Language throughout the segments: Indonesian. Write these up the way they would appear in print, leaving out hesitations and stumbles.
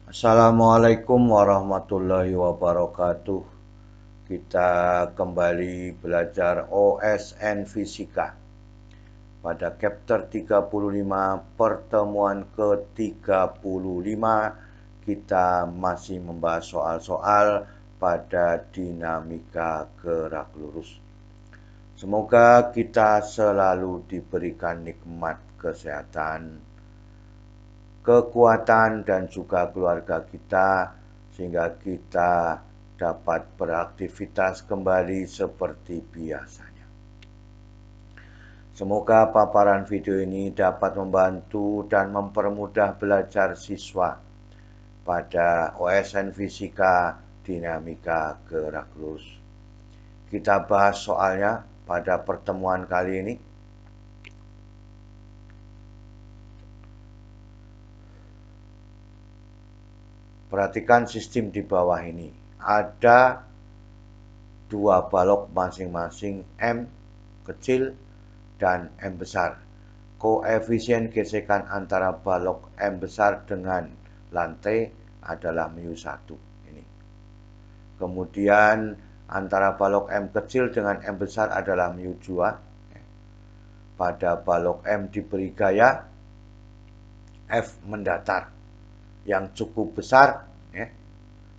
Assalamualaikum warahmatullahi wabarakatuh. Kita kembali belajar OSN Fisika. Pada chapter 35 pertemuan ke-35 kita masih membahas soal-soal pada dinamika gerak lurus. Semoga kita selalu diberikan nikmat kesehatan, kekuatan dan juga keluarga kita sehingga kita dapat beraktivitas kembali seperti biasanya. Semoga paparan video ini dapat membantu dan mempermudah belajar siswa pada OSN Fisika Dinamika Gerak Lurus. Kita bahas soalnya pada pertemuan kali ini. Perhatikan sistem di bawah ini. Ada dua balok masing-masing M kecil dan M besar. Koefisien gesekan antara balok M besar dengan lantai adalah μ1. Ini. Kemudian antara balok M kecil dengan M besar adalah μ2. Pada balok M diberi gaya F mendatar yang cukup besar,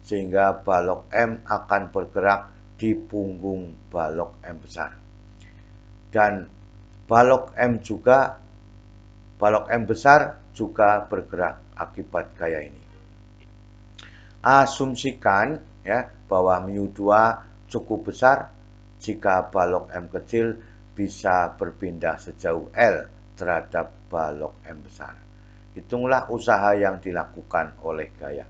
sehingga balok M akan bergerak di punggung balok M besar. Dan balok M besar juga bergerak akibat gaya ini. Asumsikan bahwa μ2 cukup besar jika balok M kecil bisa berpindah sejauh L terhadap balok M besar. Hitunglah usaha yang dilakukan oleh gaya.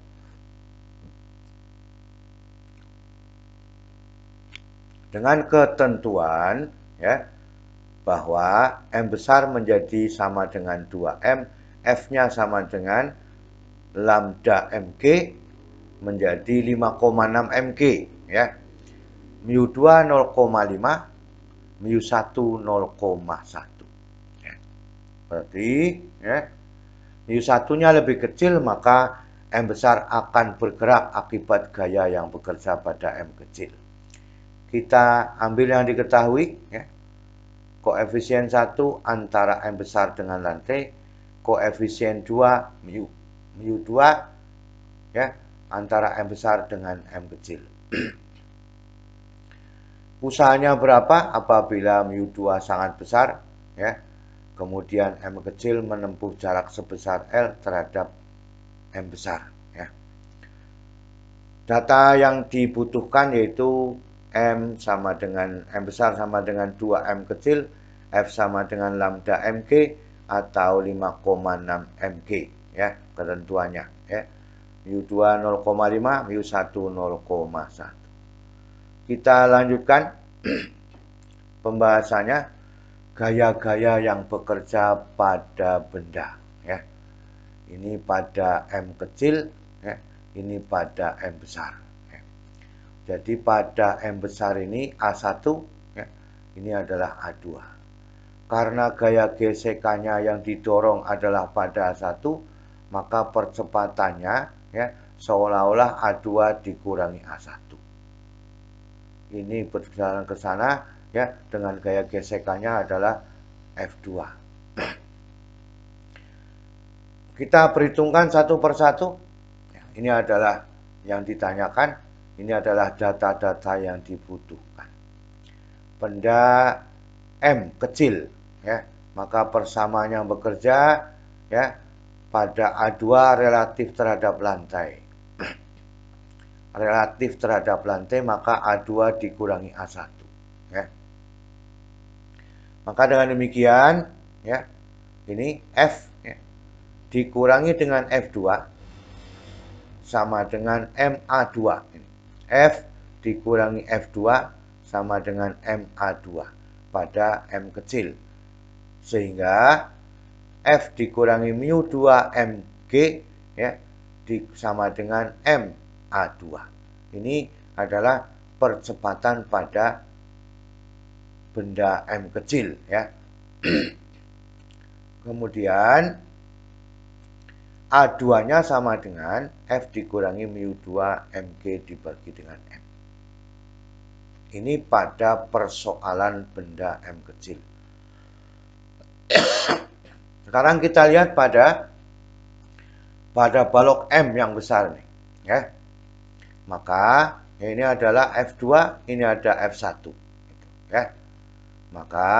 Dengan ketentuan bahwa M besar menjadi sama dengan 2M, F-nya sama dengan lambda mg menjadi 5,6 mg μ2 0,5, μ1 0,1. Berarti μ1-nya lebih kecil, maka M besar akan bergerak akibat gaya yang bekerja pada M kecil. Kita ambil yang diketahui, koefisien 1 antara M besar dengan lantai, koefisien 2 μ2 antara M besar dengan M kecil. Usahanya berapa apabila μ2 sangat besar, kemudian M kecil menempuh jarak sebesar L terhadap M besar. Data yang dibutuhkan yaitu M sama dengan M besar sama dengan 2M kecil, F sama dengan lambda mg atau 5,6 mg ketentuannya. μ2 0,5, μ1 0,1. Kita lanjutkan pembahasannya. Gaya-gaya yang bekerja pada benda. Ini pada M kecil, ini pada M besar. Jadi pada M besar ini A1, ini adalah A2. Karena gaya gesekannya yang didorong adalah pada A1, maka percepatannya seolah-olah A2 dikurangi A1. Ini berjalan ke sana dengan gaya gesekannya adalah F2. Kita perhitungkan satu persatu. Ini adalah yang ditanyakan, ini adalah data-data yang dibutuhkan. Benda M kecil, maka persamaannya yang bekerja pada A2 relatif terhadap lantai. Relatif terhadap lantai, maka A2 dikurangi A1. Maka dengan demikian, ini F dikurangi dengan F2 sama dengan MA2. F dikurangi F2 sama dengan MA2 pada M kecil. Sehingga F dikurangi μ2 mg sama dengan MA2. Ini adalah percepatan pada benda M kecil. Kemudian A2-nya sama dengan F dikurangi mu2 MG dibagi dengan M. Ini pada persoalan benda M kecil. Sekarang kita lihat pada balok M yang besar nih, ya. Maka ini adalah F2, ini ada F1, ya. Maka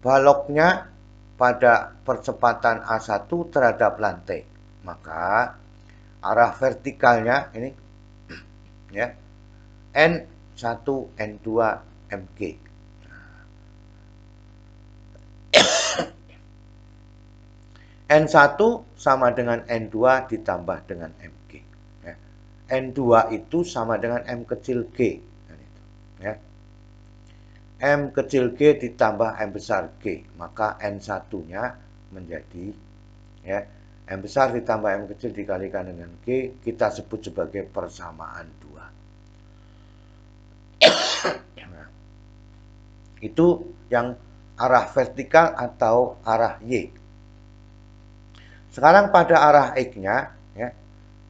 baloknya pada percepatan A1 terhadap lantai. Maka arah vertikalnya ini, ya, N1 N2 MG. N1 sama dengan N2 ditambah dengan MG. Ya. N2 itu sama dengan M kecil G. Ya. M kecil G ditambah M besar G. Maka N1-nya menjadi, ya, M besar ditambah M kecil dikalikan dengan G, kita sebut sebagai persamaan 2. Nah, itu yang arah vertikal atau arah Y. Sekarang pada arah X-nya, ya,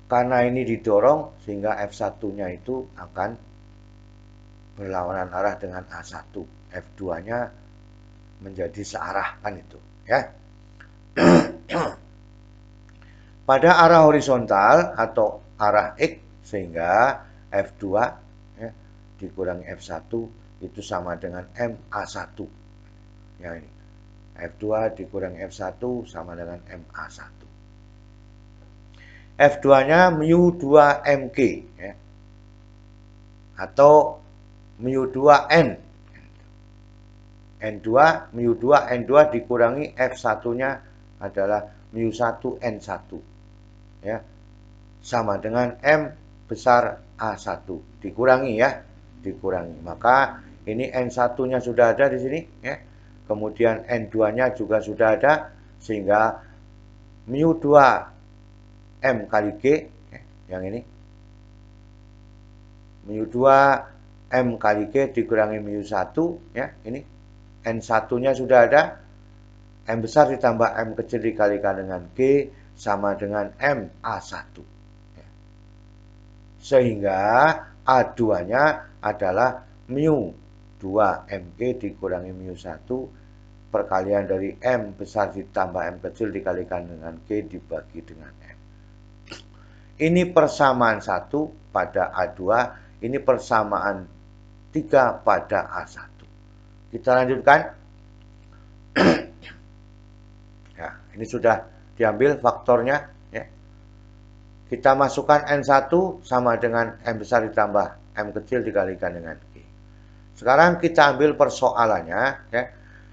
karena ini didorong sehingga F1-nya itu akan berlawanan arah dengan A1. F2-nya menjadi searah, kan itu, ya. Pada arah horizontal atau arah X, sehingga F2, ya, dikurangi F1 itu sama dengan MA1. Ya, ini F2 dikurangi F1 sama dengan MA1. F2-nya mu2 MG, ya, atau mu2N. N2, mu2 N2 dikurangi F1-nya adalah mu1 N1, ya, sama dengan M besar A1 dikurangi, ya, dikurangi. Maka ini N1-nya sudah ada di sini, ya. Kemudian N2-nya juga sudah ada, sehingga mu2 M kali G, ya, yang ini mu2 M kali G dikurangi mu1, ya, ini N1-nya sudah ada, M besar ditambah M kecil dikalikan dengan G sama dengan M A1. Sehingga A2-nya adalah mu2 MG dikurangi mu1 perkalian dari M besar ditambah M kecil dikalikan dengan G dibagi dengan M. Ini persamaan 1 pada A2, ini persamaan 3 pada A1. Kita lanjutkan. Ya, ini sudah diambil faktornya, ya. Kita masukkan N1 sama dengan M besar ditambah M kecil dikalikan dengan G. Sekarang kita ambil persoalannya, ya.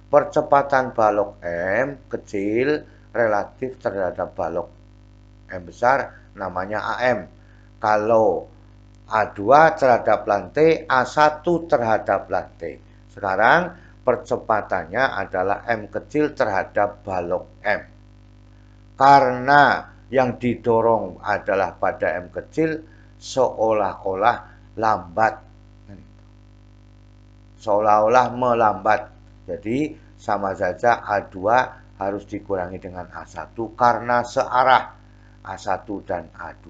Percepatan balok M kecil relatif terhadap balok M besar namanya AM. Kalau A2 terhadap lantai, A1 terhadap lantai. Sekarang percepatannya adalah M kecil terhadap balok M. Karena yang didorong adalah pada M kecil, seolah-olah lambat. Seolah-olah melambat. Jadi sama saja A2 harus dikurangi dengan A1 karena searah A1 dan A2.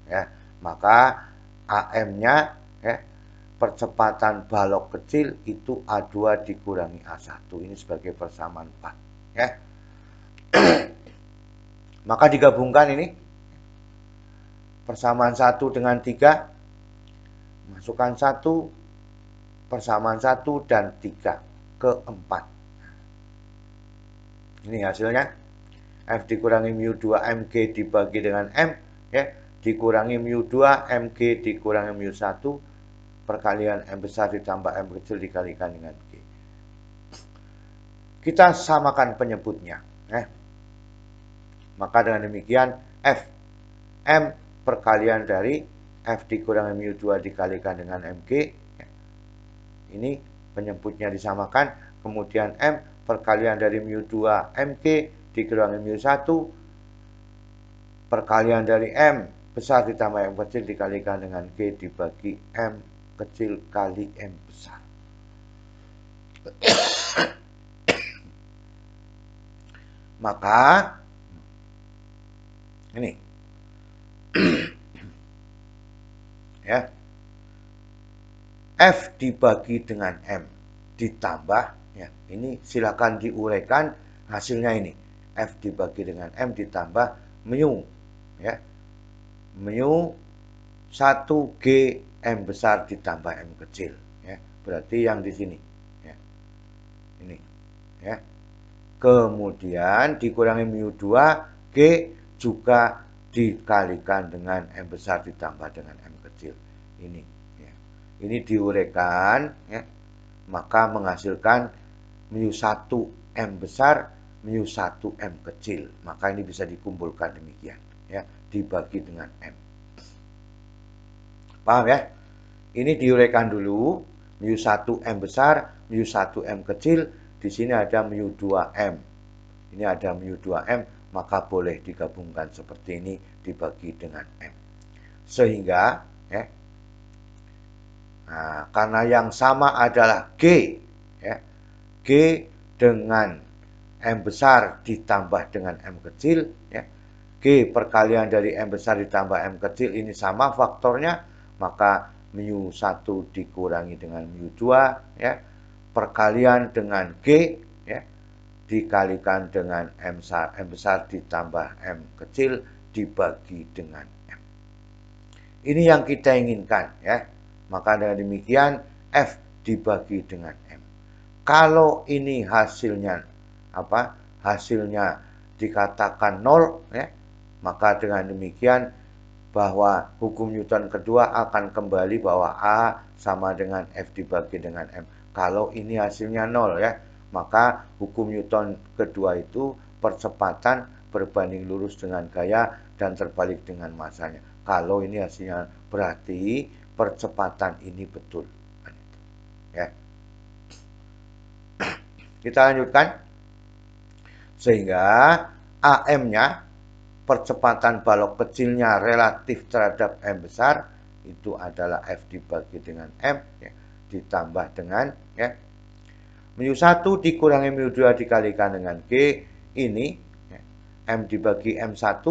Ya, maka AM-nya, ya, percepatan balok kecil itu A2 dikurangi A1. Ini sebagai persamaan 4. Ya. Maka digabungkan ini. Persamaan 1 dengan 3. Masukkan 1, persamaan 1 dan 3 ke 4. Ini hasilnya. F dikurangi mu2 MG dibagi dengan M, ya, dikurangi mu2 MG dikurangi mu1 perkalian M besar ditambah M kecil dikalikan dengan G. Kita samakan penyebutnya, ya. Maka dengan demikian F M perkalian dari F dikurangi mu2 dikalikan dengan MG, ya. Ini penyebutnya disamakan. Kemudian M perkalian dari mu2 MG dikurangi mu1 perkalian dari M besar ditambah M kecil dikalikan dengan G dibagi M kecil kali M besar. Maka Ini. Ya. F dibagi dengan M ditambah, ya, ini silakan diuraikan hasilnya ini. F dibagi dengan M ditambah mu, ya. Mu 1G M besar ditambah M kecil, ya. Berarti yang di sini, ya. Ini, ya. Kemudian dikurangi mu 2G juga dikalikan dengan M besar ditambah dengan M kecil. Ini, ya. Ini diuraikan, ya. Maka menghasilkan mu 1 M besar, mu 1 M kecil. Maka ini bisa dikumpulkan demikian, ya, dibagi dengan M. Paham, ya? Ini diuraikan dulu, mu 1 M besar, mu 1 M kecil. Di sini ada mu 2M. Ini ada mu 2M, maka boleh digabungkan seperti ini dibagi dengan M. Sehingga, ya, nah, karena yang sama adalah G, ya, G dengan M besar ditambah dengan M kecil, ya. G perkalian dari M besar ditambah M kecil ini sama faktornya, maka mu 1 dikurangi dengan mu 2, ya, perkalian dengan G, ya, dikalikan dengan M besar ditambah M kecil dibagi dengan M. Ini yang kita inginkan, ya. Maka dengan demikian F dibagi dengan M. Kalau ini hasilnya apa? Hasilnya dikatakan 0, ya. Maka dengan demikian bahwa hukum Newton kedua akan kembali bahwa A sama dengan F dibagi dengan M. Kalau ini hasilnya 0, ya, maka hukum Newton kedua itu percepatan berbanding lurus dengan gaya dan terbalik dengan masanya. Kalau ini hasilnya berarti percepatan ini betul. Ya. Kita lanjutkan. Sehingga AM-nya, percepatan balok kecilnya relatif terhadap M besar, itu adalah F dibagi dengan M, ya, ditambah dengan, ya, mu 1 dikurangi mu 2 dikalikan dengan G, ini, ya, M dibagi M1,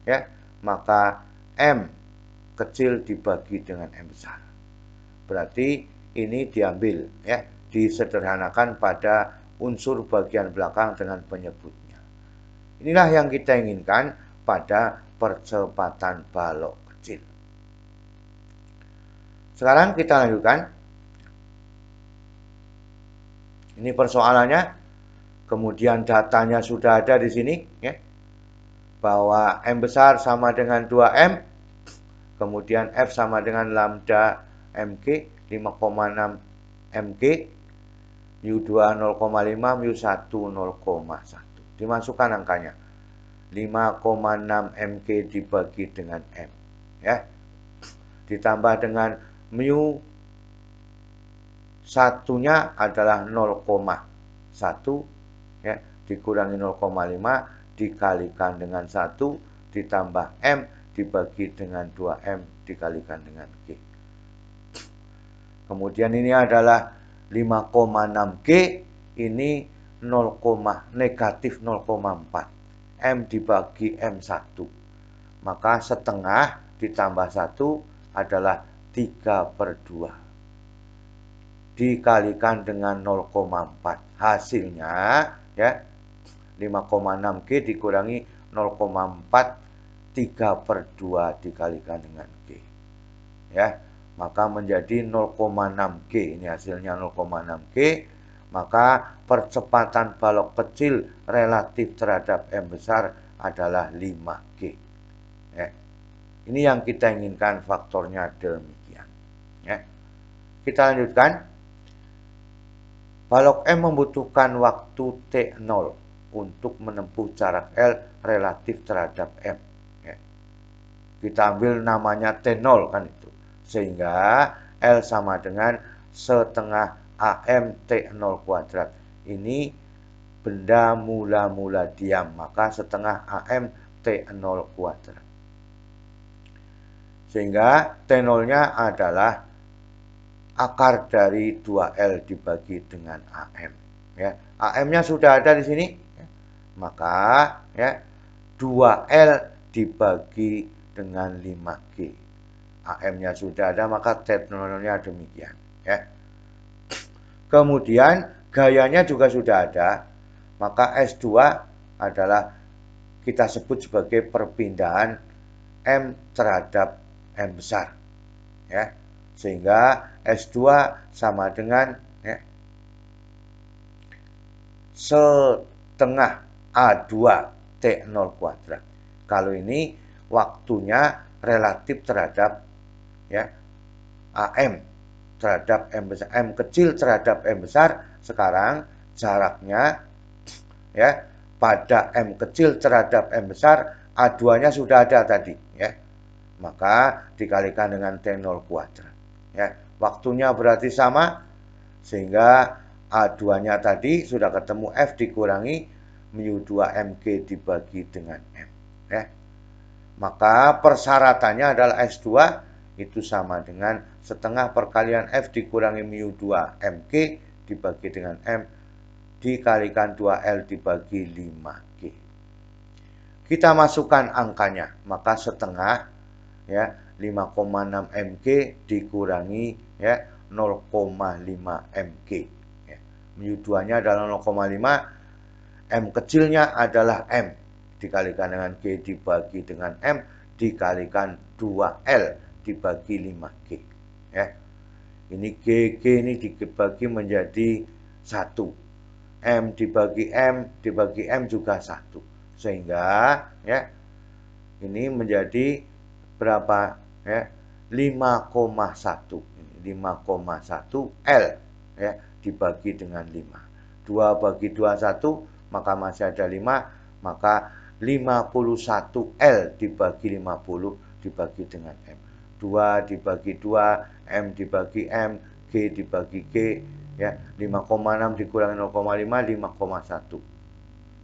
ya, maka M kecil dibagi dengan M besar. Berarti ini diambil, ya, disederhanakan pada unsur bagian belakang dengan penyebutnya. Inilah yang kita inginkan pada percepatan balok kecil. Sekarang kita lanjutkan. Ini persoalannya. Kemudian datanya sudah ada di sini, ya. Bahwa M besar sama dengan 2M. Kemudian F sama dengan lambda MG 5,6 MG, mu 2 0,5, mu 1 0,1. Dimasukkan angkanya. 5,6 MG dibagi dengan M, ya. Ditambah dengan mu 1-nya adalah 0,1, ya, dikurangi 0,5 dikalikan dengan 1 ditambah M dibagi dengan 2M dikalikan dengan G. Kemudian ini adalah 5,6G, ini negatif 0,4. M dibagi M1. Maka setengah ditambah 1 adalah 3/2. Dikalikan dengan 0,4. Hasilnya, ya, 5,6G dikurangi 0,4, 3/2 dikalikan dengan G. Ya, maka menjadi 0,6G. Ini hasilnya 0,6G. Maka percepatan balok kecil relatif terhadap M besar adalah 5G. Ya. Ini yang kita inginkan faktornya demikian. Ya. Kita lanjutkan. Balok M membutuhkan waktu T0 untuk menempuh jarak L relatif terhadap M. Ya. Kita ambil namanya T0 kan itu. Sehingga L sama dengan setengah AM T0 kuadrat. Ini benda mula-mula diam, maka setengah AM T0 kuadrat. Sehingga T0-nya adalah akar dari 2L dibagi dengan AM. Ya, AM-nya sudah ada di sini. Ya. Maka, ya, 2L dibagi dengan 5G. AM-nya sudah ada, maka T0-nya demikian. Ya. Kemudian gayanya juga sudah ada, maka S2 adalah kita sebut sebagai perpindahan M terhadap M besar. Ya. Sehingga S2 sama dengan ya, setengah A2 T0 kuadrat. Kalau ini waktunya relatif terhadap ya, AM terhadap M besar, M kecil terhadap M besar. Sekarang jaraknya ya pada M kecil terhadap M besar, A2-nya sudah ada tadi ya. Maka dikalikan dengan T0 kuadrat. Ya, waktunya berarti sama sehingga A2-nya tadi sudah ketemu F dikurangi mu 2 Mg dibagi dengan M. Ya. Maka persyaratannya adalah S2 itu sama dengan setengah perkalian F dikurangi mu 2 Mg dibagi dengan M dikalikan 2L dibagi 5G. Kita masukkan angkanya, maka setengah ya 5,6 Mg dikurangi ya 0,5 Mg. Ya. Mu 2-nya adalah 0,5, M kecilnya adalah M dikalikan dengan G dibagi dengan M dikalikan 2L dibagi 5G. Ya. Ini GG ini dibagi menjadi 1. M dibagi M juga 1. Sehingga ya ini menjadi berapa ya 5,1 L ya dibagi dengan 5. 2 bagi 2 1, maka masih ada 5, maka 51 L dibagi 50 dibagi dengan M. 2 dibagi 2, M dibagi M, G dibagi G ya 5,6 dikurangi 0,5 5,1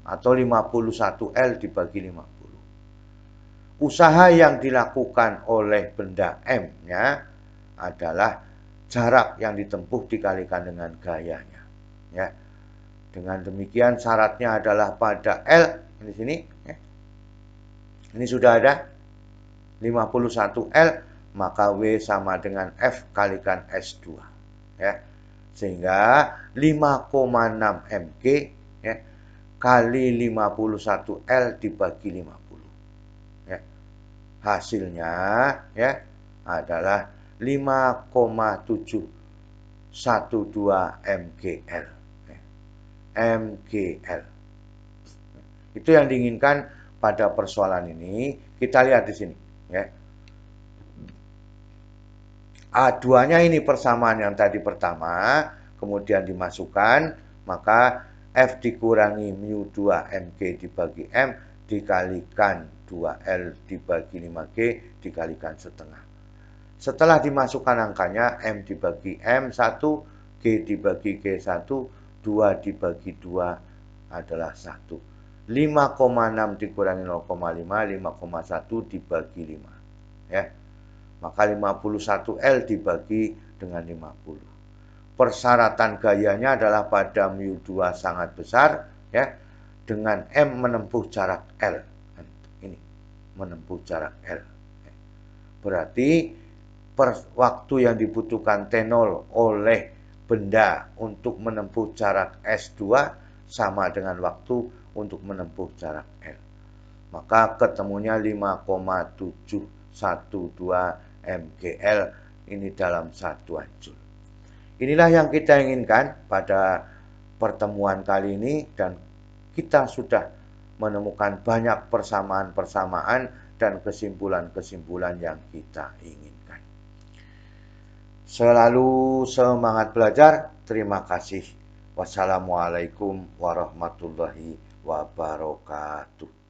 atau 51 L dibagi 50. Usaha yang dilakukan oleh benda M-nya adalah jarak yang ditempuh dikalikan dengan gayanya. Ya. Dengan demikian syaratnya adalah pada L di sini. Ya. Ini sudah ada 51 L, maka W sama dengan F kalikan S2. Ya. Sehingga 5,6 Mg ya, kali 51 L dibagi 50. Ya. Hasilnya ya adalah 5,712 MgL. MgL. Itu yang diinginkan pada persoalan ini. Kita lihat di sini ya. A2-nya ini persamaan yang tadi pertama, kemudian dimasukkan, maka F dikurangi mu 2 Mg dibagi M dikalikan 2L dibagi 5G dikalikan setengah. Setelah dimasukkan angkanya, M dibagi M 1, G dibagi G 1, 2 dibagi 2 adalah 1. 5,6 dikurangi 0,5, 5,1 dibagi 5. Ya. Maka 51 L dibagi dengan 50. Persyaratan gayanya adalah pada mu 2 sangat besar ya, dengan M menempuh jarak L. Ini menempuh jarak L. Berarti waktu yang dibutuhkan T0 oleh benda untuk menempuh jarak S2 sama dengan waktu untuk menempuh jarak L. Maka ketemunya 5,712 MgL ini dalam satuan Joule. Inilah yang kita inginkan pada pertemuan kali ini, dan kita sudah menemukan banyak persamaan-persamaan dan kesimpulan-kesimpulan yang kita inginkan. Selalu semangat belajar. Terima kasih. Wassalamualaikum warahmatullahi wabarakatuh.